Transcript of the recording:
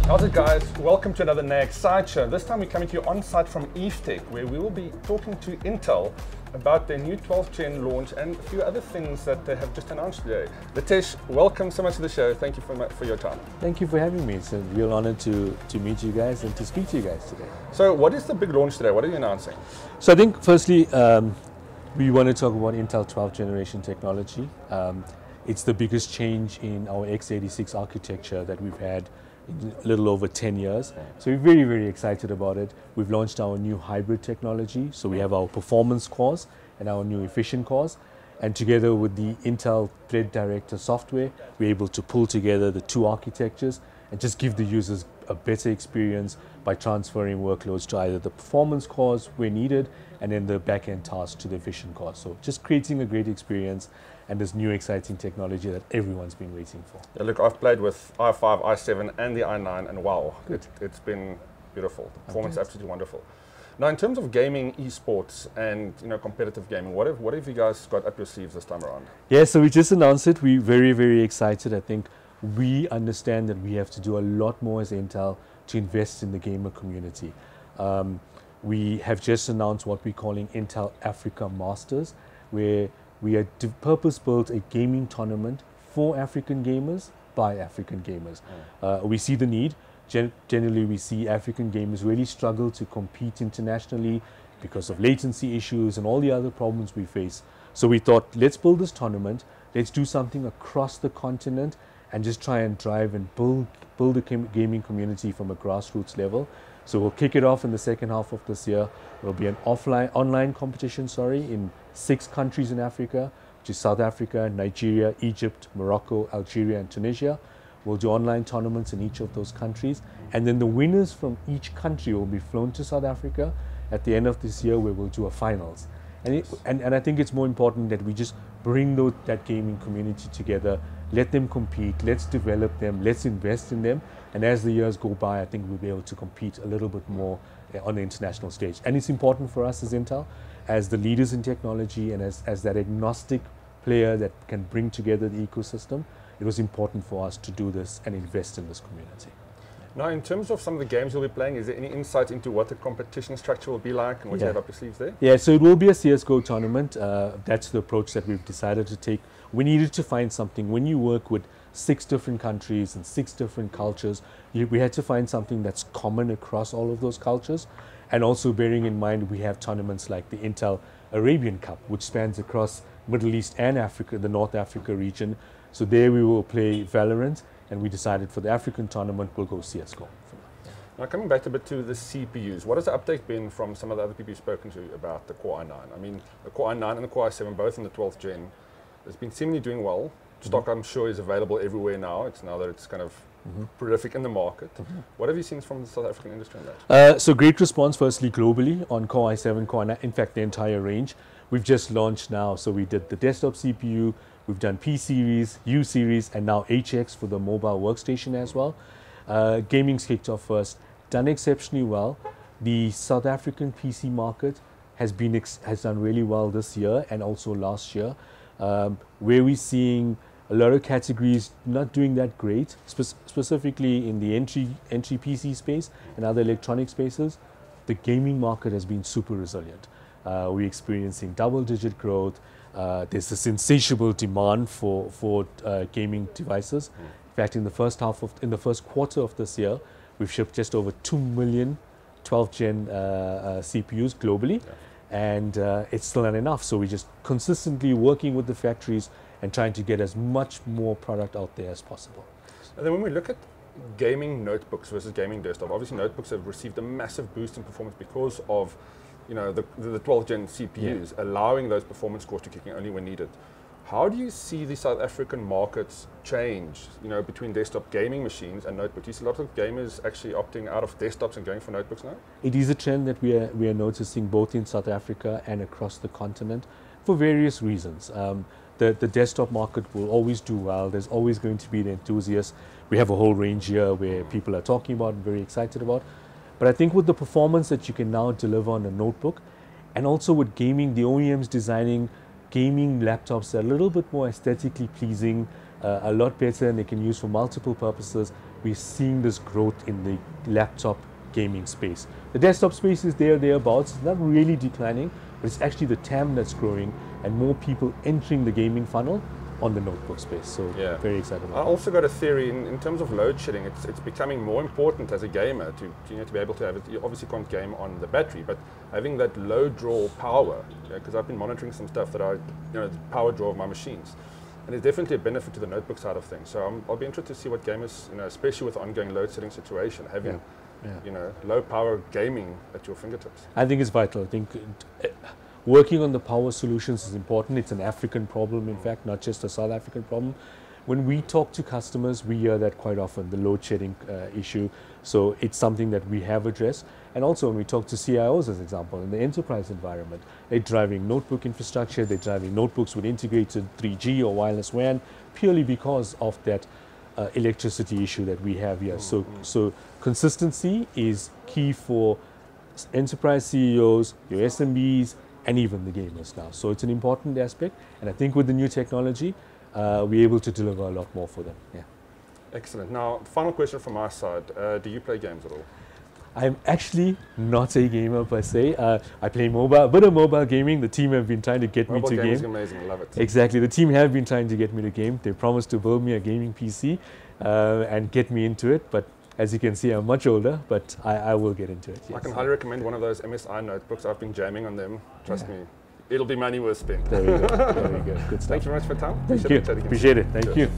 How's it, guys? Welcome to another NAG Sideshow. This time we're coming to you on site from Evetech, where we will be talking to Intel about their new 12th gen launch and a few other things that they have just announced today. Nitesh, welcome so much to the show. Thank you for your time. Thank you for having me. It's a real honor to meet you guys and to speak to you guys today. So what is the big launch today? What are you announcing? So I think firstly, we want to talk about Intel 12th generation technology. It's the biggest change in our x86 architecture that we've had in a little over 10 years. So we're very, very excited about it. We've launched our new hybrid technology. So we have our performance cores and our new efficient cores. And together with the Intel Thread Director software, we're able to pull together the two architectures and just give the users a better experience by transferring workloads to either the performance cores where needed and then the back-end tasks to the efficient cores. So just creating a great experience and this new exciting technology that everyone's been waiting for. Yeah, look, I've played with i5, i7 and the i9 and wow, it's been beautiful. The performance is absolutely wonderful. Now, in terms of gaming, esports, and competitive gaming, what have you guys got up your sleeves this time around? Yeah, so we just announced it. We're very, very excited. I think we understand that we have to do a lot more as Intel to invest in the gamer community. We have just announced what we're calling Intel Africa Masters, where we are purpose-built a gaming tournament for African gamers by African gamers. We see the need. Generally, we see African gamers really struggle to compete internationally because of latency issues and all the other problems we face. So we thought, let's build this tournament, let's do something across the continent and just try and drive and build a gaming community from a grassroots level. So we'll kick it off in the second half of this year. There'll be an online competition, in 6 countries in Africa, which is South Africa, Nigeria, Egypt, Morocco, Algeria, and Tunisia. We'll do online tournaments in each of those countries. And then the winners from each country will be flown to South Africa at the end of this year, where we'll do a finals. And I think it's more important that we just bring that gaming community together, let them compete, let's develop them, let's invest in them. And as the years go by, I think we'll be able to compete a little bit more on the international stage. And it's important for us as Intel, as the leaders in technology and as that agnostic player that can bring together the ecosystem. It was important for us to do this and invest in this community. Now, in terms of some of the games you'll be playing, is there any insight into what the competition structure will be like and what you have up your sleeves there? Yeah, so it will be a CSGO tournament. That's the approach that we've decided to take. We needed to find something. When you work with 6 different countries and 6 different cultures, we had to find something that's common across all of those cultures. And also bearing in mind, we have tournaments like the Intel Arabian Cup, which spans across Middle East and Africa, the North Africa region. So there we will play Valorant, and we decided for the African tournament, we'll go CSGO. Now, coming back a bit to the CPUs, what has the uptake been from some of the other people you've spoken to about the Core i9? I mean, the Core i9 and the Core i7, both in the 12th gen, has been seemingly doing well. Stock, I'm sure, is available everywhere now. It's now that it's kind of prolific in the market. What have you seen from the South African industry on that? So great response, firstly, globally on Core i7, Core i9, in fact, the entire range. We've just launched now, so we did the desktop CPU, we've done P series, U series, and now HX for the mobile workstation as well. Gaming's kicked off first, done exceptionally well. The South African PC market has done really well this year and also last year, where we're seeing a lot of categories not doing that great, specifically in the entry PC space and other electronic spaces. The gaming market has been super resilient. We're experiencing double-digit growth. There's this insatiable demand for gaming devices. In fact, in the first quarter of this year, we've shipped just over 2 million 12th gen CPUs globally, and it's still not enough. So we're just consistently working with the factories and trying to get as much more product out there as possible. And then when we look at gaming notebooks versus gaming desktop, obviously notebooks have received a massive boost in performance because of the 12th gen CPUs, allowing those performance cores to kick in only when needed. How do you see the South African markets change, between desktop gaming machines and notebooks? Do you see a lot of gamers actually opting out of desktops and going for notebooks now? It is a trend that we are noticing both in South Africa and across the continent for various reasons. The desktop market will always do well. There's always going to be the enthusiasts. We have a whole range here where people are talking about and very excited about. But I think with the performance that you can now deliver on a notebook, and also with gaming, the OEMs designing gaming laptops that are a little bit more aesthetically pleasing, a lot better, and they can use for multiple purposes. we're seeing this growth in the laptop gaming space. The desktop space is thereabouts. It's not really declining, but it's actually the TAM that's growing and more people entering the gaming funnel on the notebook space. So very excited about I also got a theory in terms of load shedding. It's becoming more important as a gamer to be able to have it. You obviously can't game on the battery, but having that low draw power, because I've been monitoring some stuff that the power draw of my machines, and it's definitely a benefit to the notebook side of things. So I'll be interested to see what gamers, especially with ongoing load shedding situation, having low power gaming at your fingertips. I think it's vital. I think working on the power solutions is important. It's an African problem, in fact, not just a South African problem. When we talk to customers, we hear that quite often, the load shedding issue. So it's something that we have addressed. And also when we talk to CIOs, as example, in the enterprise environment, they're driving notebook infrastructure, they're driving notebooks with integrated 3G or wireless WAN, purely because of that electricity issue that we have here. So consistency is key for enterprise CEOs, your SMBs, and even the gamers now. So it's an important aspect, and I think with the new technology, we're able to deliver a lot more for them. Yeah. Excellent. Now, final question from my side. Do you play games at all? I'm actually not a gamer per se. I play mobile, a bit of mobile gaming. The team have been trying to get me to game. Mobile gaming is amazing, I love it. Exactly, the team have been trying to get me to game. They promised to build me a gaming PC and get me into it, but as you can see, I'm much older, but I will get into it. Yes. I can highly recommend one of those MSI notebooks. I've been jamming on them. Trust me, it'll be money well spent. There we go. There we go. Good stuff. Thank you very much for your time. Thank you. Appreciate it. Thank you.